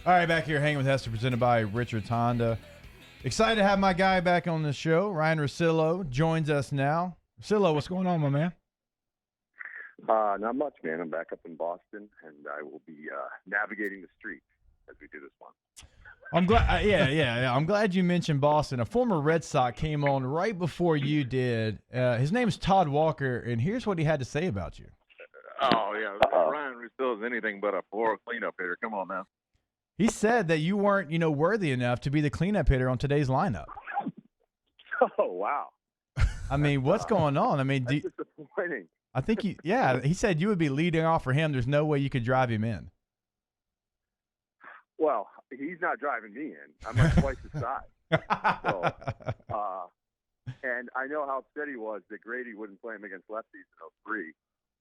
All right, back here hanging with Hester, presented by Richards Honda. Excited to have my guy back on the show. Ryen Russillo joins us now. Russillo, what's going on, my man? Not much, man. I'm back up in Boston, and I will be navigating the streets as we do this one. I'm glad. Yeah. I'm glad you mentioned Boston. A former Red Sox came on right before you did. His name is Todd Walker, and here's what he had to say about you. Oh, yeah. Ryen Russillo is anything but a floor cleanup hitter. Come on now. He said that you weren't, worthy enough to be the cleanup hitter on today's lineup. Oh, wow. I mean, what's going on? I mean, that's disappointing. I think he said you would be leading off for him. There's no way you could drive him in. Well, he's not driving me in. I'm like twice his size. So, and I know how upset he was that Grady wouldn't play him against lefties in 03.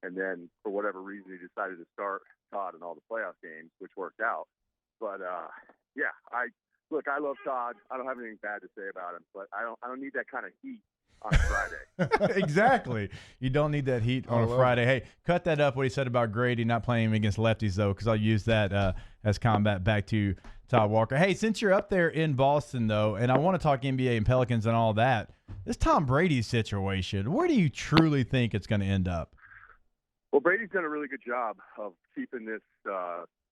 And then, for whatever reason, he decided to start Todd in all the playoff games, which worked out. But I love Todd. I don't have anything bad to say about him, but I don't need that kind of heat on a Friday. Exactly. You don't need that heat on a Friday. Hey, cut that up, what he said about Grady not playing him against lefties, though, because I'll use that as combat back to Todd Walker. Hey, since you're up there in Boston, though, and I want to talk NBA and Pelicans and all that, this Tom Brady situation, where do you truly think it's going to end up? Well, Brady's done a really good job of keeping this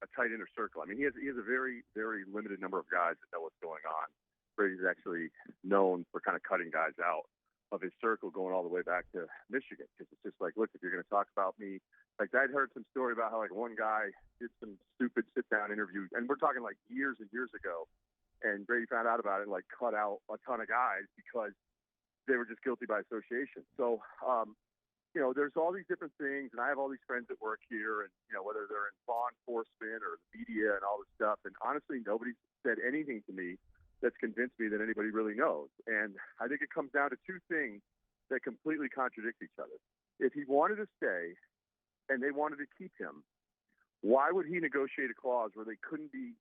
a tight inner circle. I mean, he has a very, very limited number of guys that know what's going on. Brady's actually known for kind of cutting guys out of his circle, going all the way back to Michigan, because it's just like, look, if you're going to talk about me, like I'd heard some story about how like one guy did some stupid sit-down interview, and we're talking like years and years ago, and Brady found out about it and like cut out a ton of guys because they were just guilty by association. So, there's all these different things, and I have all these friends that work here, and, whether they're in law enforcement or the media and all this stuff, and honestly, nobody's said anything to me that's convinced me that anybody really knows. And I think it comes down to two things that completely contradict each other. If he wanted to stay and they wanted to keep him, why would he negotiate a clause where he couldn't be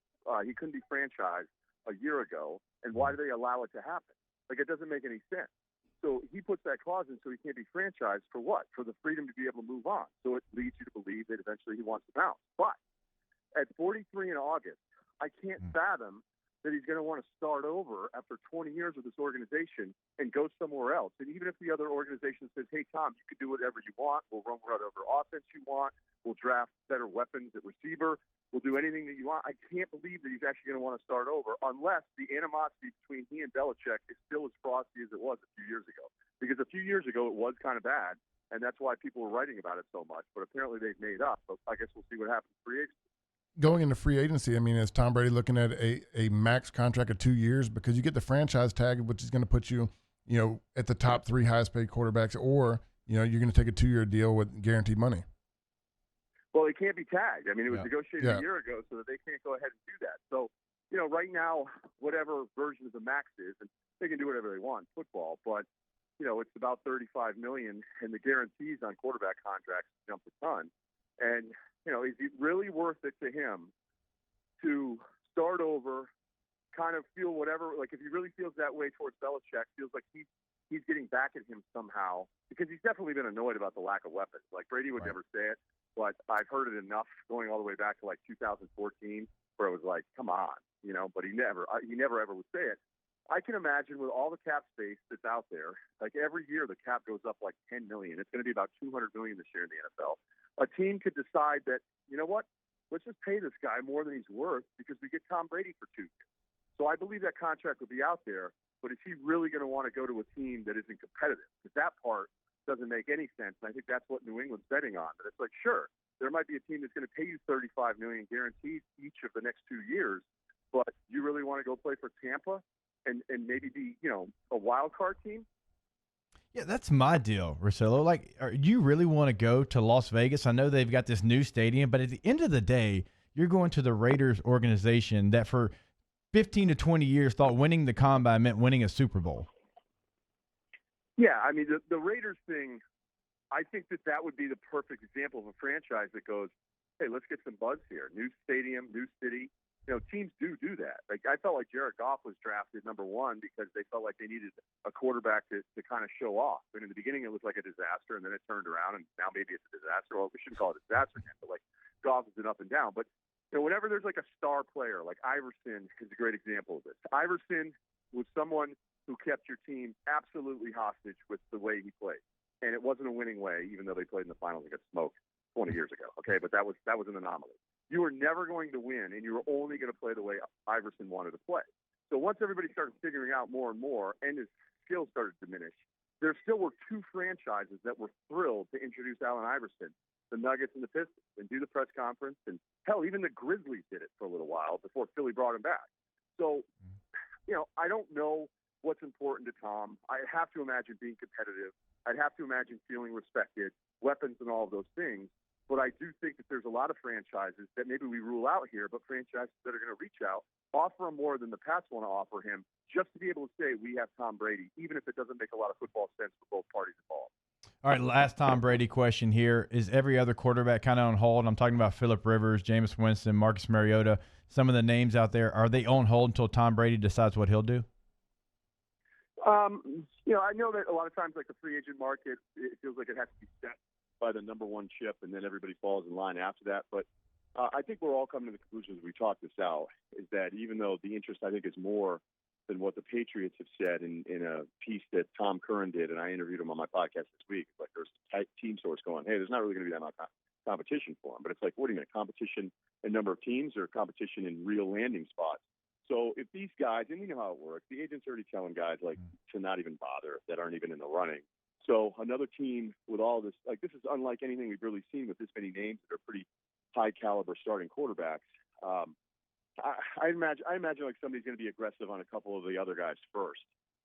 franchised a year ago, and why do they allow it to happen? Like, it doesn't make any sense. So he puts that clause in so he can't be franchised for what? For the freedom to be able to move on. So it leads you to believe that eventually he wants to bounce. But at 43 in August, I can't fathom that he's going to want to start over after 20 years with this organization and go somewhere else. And even if the other organization says, hey, Tom, you can do whatever you want. We'll run whatever offense you want. We'll draft better weapons at receiver. We'll do anything that you want. I can't believe that he's actually going to want to start over unless the animosity between he and Belichick is still as frosty as it was a few years ago. Because a few years ago, it was kind of bad, and that's why people were writing about it so much. But apparently they've made up. But I guess we'll see what happens in free agency. Going into free agency, I mean, is Tom Brady looking at a max contract of 2 years? Because you get the franchise tag, which is going to put you, at the top three highest paid quarterbacks, or, you're going to take a 2-year deal with guaranteed money. Well, it can't be tagged. I mean, it was negotiated a year ago, so that they can't go ahead and do that. So, right now, whatever version of the max is, and they can do whatever they want in football, but, it's about $35 million, and the guarantees on quarterback contracts jump a ton. And, is it really worth it to him to start over, kind of feel whatever, like if he really feels that way towards Belichick, feels like he's getting back at him somehow, because he's definitely been annoyed about the lack of weapons. Like Brady would never say it, but I've heard it enough going all the way back to like 2014 where it was like, come on, but he never ever would say it. I can imagine with all the cap space that's out there, like every year the cap goes up like $10 million. It's going to be about $200 million this year in the NFL. A team could decide that, you know what, let's just pay this guy more than he's worth because we get Tom Brady for 2 years. So I believe that contract will be out there, but is he really going to want to go to a team that isn't competitive? Because that part doesn't make any sense. And I think that's what New England's betting on. But it's like, sure, there might be a team that's going to pay you $35 million guaranteed each of the next 2 years, but you really want to go play for Tampa and maybe be, a wild card team? Yeah, that's my deal, Russillo. Like, do you really want to go to Las Vegas? I know they've got this new stadium, but at the end of the day, you're going to the Raiders organization that for 15 to 20 years thought winning the Combine meant winning a Super Bowl. Yeah, I mean, the Raiders thing, I think that would be the perfect example of a franchise that goes, hey, let's get some buzz here. New stadium, new city. Teams do that. Like, I felt like Jared Goff was drafted number 1 because they felt like they needed a quarterback to kind of show off. And in the beginning, it looked like a disaster, and then it turned around, and now maybe it's a disaster. Well, we shouldn't call it a disaster again, but like Goff is an up and down. But whenever there's like a star player, like Iverson is a great example of this. Iverson was someone who kept your team absolutely hostage with the way he played. And it wasn't a winning way, even though they played in the finals and got smoked 20 years ago. Okay, but that was an anomaly. You were never going to win, and you were only going to play the way Iverson wanted to play. So once everybody started figuring out more and more, and his skills started to diminish, there still were two franchises that were thrilled to introduce Allen Iverson, the Nuggets and the Pistons, and do the press conference. And hell, even the Grizzlies did it for a little while before Philly brought him back. So, I don't know what's important to Tom. I have to imagine being competitive. I'd have to imagine feeling respected, weapons and all of those things. But I do think that there's a lot of franchises that maybe we rule out here, but franchises that are going to reach out, offer him more than the Pats want to offer him, just to be able to say we have Tom Brady, even if it doesn't make a lot of football sense for both parties involved. All right, last Tom Brady question here. Is every other quarterback kind of on hold? I'm talking about Phillip Rivers, Jameis Winston, Marcus Mariota. Some of the names out there, are they on hold until Tom Brady decides what he'll do? I know that a lot of times, like the free agent market, it feels like it has to be set by the number one chip, and then everybody falls in line after that. But I think we're all coming to the conclusion as we talk this out, is that even though the interest, I think, is more than what the Patriots have said in a piece that Tom Curran did, and I interviewed him on my podcast this week. Like, there's a team source going, hey, there's not really going to be that much competition for him. But it's like, what do you mean, competition in number of teams or competition in real landing spots? So if these guys, and you know how it works, the agent's already telling guys like to not even bother that aren't even in the running. So another team with all this, like, this is unlike anything we've really seen with this many names that are pretty high caliber starting quarterbacks. I imagine like somebody's going to be aggressive on a couple of the other guys first,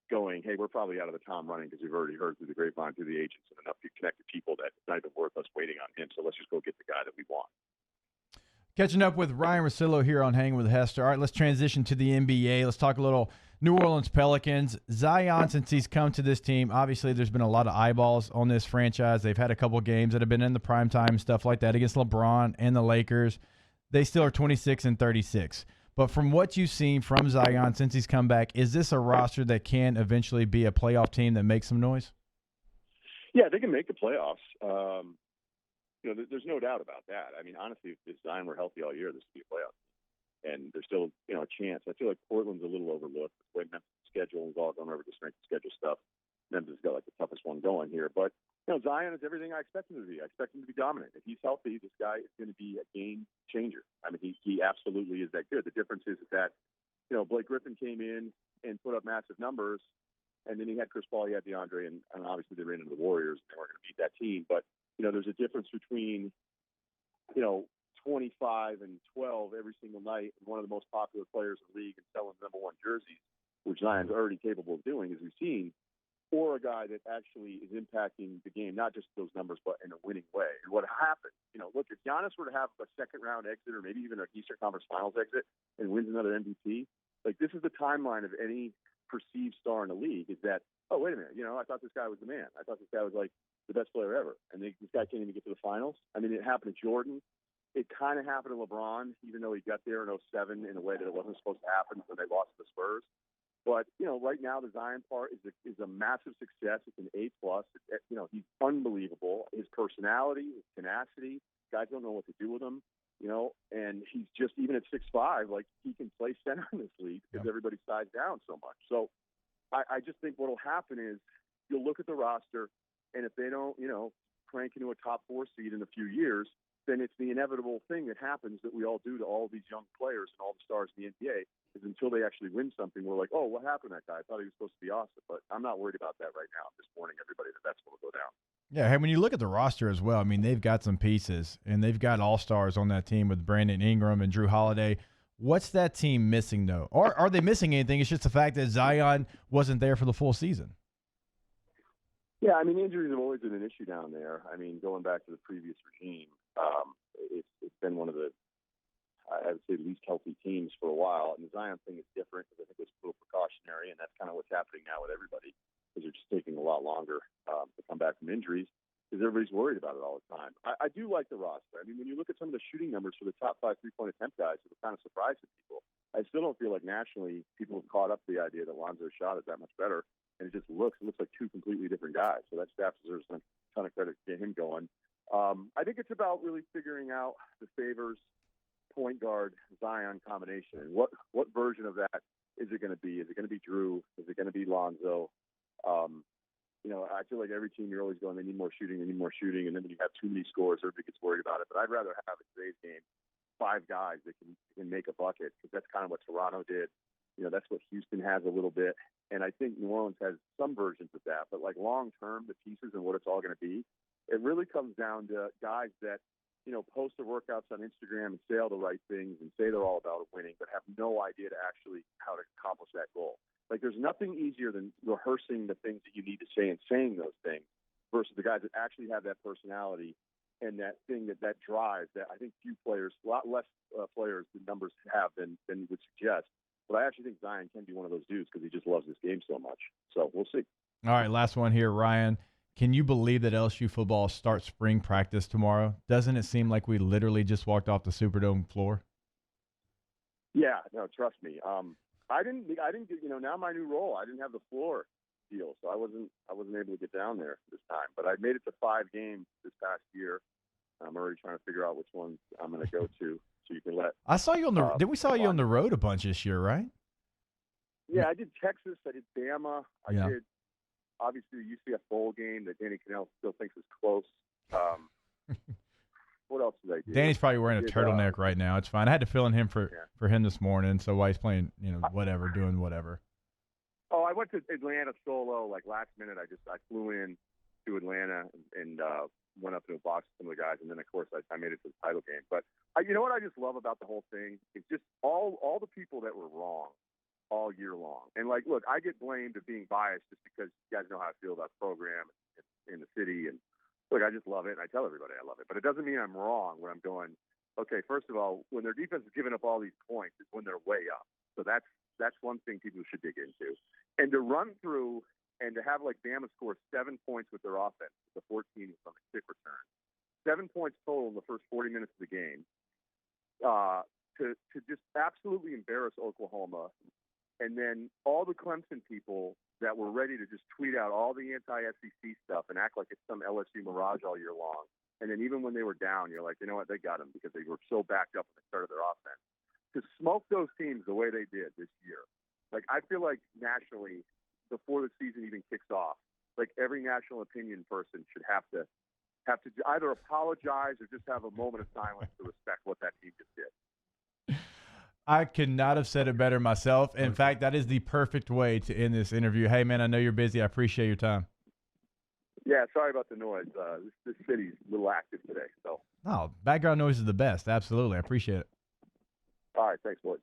going, hey, we're probably out of the Tom running because we've already heard through the grapevine, through the agents, and enough connected people that it's not even worth us waiting on him. So let's just go get the guy that we want. Catching up with Ryen Russillo here on Hanging with Hester. All right, let's transition to the NBA. Let's talk a little New Orleans Pelicans. Zion, since he's come to this team, obviously there's been a lot of eyeballs on this franchise. They've had a couple games that have been in the primetime and stuff like that against LeBron and the Lakers. They still are 26-36. But from what you've seen from Zion since he's come back, is this a roster that can eventually be a playoff team that makes some noise? Yeah, they can make the playoffs. There's no doubt about that. I mean, honestly, if Zion were healthy all year, this would be a playoff. And there's still, a chance. I feel like Portland's a little overlooked. The way Memphis' schedule is all going over the strength of schedule stuff. Memphis has got like the toughest one going here. But, Zion is everything I expect him to be. I expect him to be dominant. If he's healthy, this guy is going to be a game changer. I mean, he absolutely is that good. The difference is that, Blake Griffin came in and put up massive numbers. And then he had Chris Paul, he had DeAndre, and obviously they ran into the Warriors. They weren't going to beat that team. But, there's a difference between, 25 and 12 every single night, and one of the most popular players in the league and selling number one jerseys, which Zion's already capable of doing, as we've seen, or a guy that actually is impacting the game, not just those numbers, but in a winning way. And what happened, look, if Giannis were to have a second-round exit or maybe even an Eastern Conference Finals exit and wins another MVP, like, this is the timeline of any perceived star in the league, is that, oh, wait a minute, I thought this guy was the man. I thought this guy was, like, the best player ever. And this guy can't even get to the finals. I mean, it happened to Jordan. It kind of happened to LeBron, even though he got there in 2007 in a way that it wasn't supposed to happen when they lost to the Spurs. But, right now the Zion part is a massive success. It's an A+. He's unbelievable. His personality, his tenacity, guys don't know what to do with him, and he's just, even at 6'5", like, he can play center in this league because everybody's sized down so much. So I just think what will happen is you'll look at the roster, and if they don't, crank into a top 4 seed in a few years, then it's the inevitable thing that happens that we all do to all these young players and all the stars in the NBA, is until they actually win something, we're like, oh, what happened to that guy? I thought he was supposed to be awesome. But I'm not worried about that right now. I'm just warning everybody that that's going to go down. Yeah, hey, when you look at the roster as well, I mean, they've got some pieces, and they've got all-stars on that team with Brandon Ingram and Drew Holiday. What's that team missing, though? Or are they missing anything? It's just the fact that Zion wasn't there for the full season. Yeah, I mean, injuries have always been an issue down there. I mean, going back to the previous regime, it's been one of the, I would say, least healthy teams for a while. And the Zion thing is different because I think it's a little precautionary, and that's kind of what's happening now with everybody, because they're just taking a lot longer to come back from injuries because everybody's worried about it all the time. I do like the roster. I mean, when you look at some of the shooting numbers for the top 5 3-point attempt guys, it was kind of surprising people. I still don't feel like nationally people have caught up to the idea that Lonzo's shot is that much better. And it just looks like 2 completely different guys. So that staff deserves a ton of credit to get him going. I think it's about really figuring out the favors point guard Zion combination, and what version of that is it going to be? Is it going to be Drew? Is it going to be Lonzo? I feel like every team you're always going, they need more shooting, and then when you have too many scores, everybody gets worried about it. But I'd rather have in today's game 5 guys that can make a bucket, because that's kind of what Toronto did. That's what Houston has a little bit, and I think New Orleans has some versions of that. But like long term, the pieces and what it's all going to be, it really comes down to guys that post their workouts on Instagram and say all the right things and say they're all about winning, but have no idea to actually how to accomplish that goal. Like, there's nothing easier than rehearsing the things that you need to say and saying those things versus the guys that actually have that personality and that thing that drive that I think few players, a lot less players the numbers have than would suggest. But I actually think Zion can be one of those dudes because he just loves this game so much. So we'll see. All right, last one here, Ryan. Can you believe that LSU football starts spring practice tomorrow? Doesn't it seem like we literally just walked off the Superdome floor? Yeah, no, trust me. I didn't get, now my new role, I didn't have the floor deal, so I wasn't able to get down there this time. But I made it to 5 games this past year. I'm already trying to figure out which ones I'm going to go to, so you can let. I saw you on the. We saw you on the road a bunch this year, right? Yeah, I did Texas. I did Bama. I did obviously the UCF bowl game that Danny Cannell still thinks is close. What else did I do? Danny's probably wearing a turtleneck right now. It's fine. I had to fill in him for him this morning. So while he's playing, doing whatever. Oh, I went to Atlanta solo like last minute. I flew in to Atlanta and went up to a box with some of the guys, and then of course I made it to the title game. But you know what I just love about the whole thing? It's just all the people that were wrong all year long. And like, look, I get blamed for being biased just because you guys know how I feel about the program in the city and. Look, I just love it, and I tell everybody I love it. But it doesn't mean I'm wrong when I'm going, okay, first of all, when their defense is giving up all these points is when they're way up. So that's one thing people should dig into. And to run through and to have, like, Bama score 7 points with their offense, the 14 from a kick return, 7 points total in the first 40 minutes of the game, to just absolutely embarrass Oklahoma. And then all the Clemson people that were ready to just tweet out all the anti-SEC stuff and act like it's some LSU mirage all year long. And then even when they were down, you're like, you know what, they got them because they were so backed up at the start of their offense. To smoke those teams the way they did this year, like I feel like nationally, before the season even kicks off, like every national opinion person should have to either apologize or just have a moment of silence to respect what that team just did. I could not have said it better myself. In fact, that is the perfect way to end this interview. Hey, man, I know you're busy. I appreciate your time. Yeah, sorry about the noise. This city's a little active today. So. Oh, background noise is the best. Absolutely. I appreciate it. All right. Thanks, boys.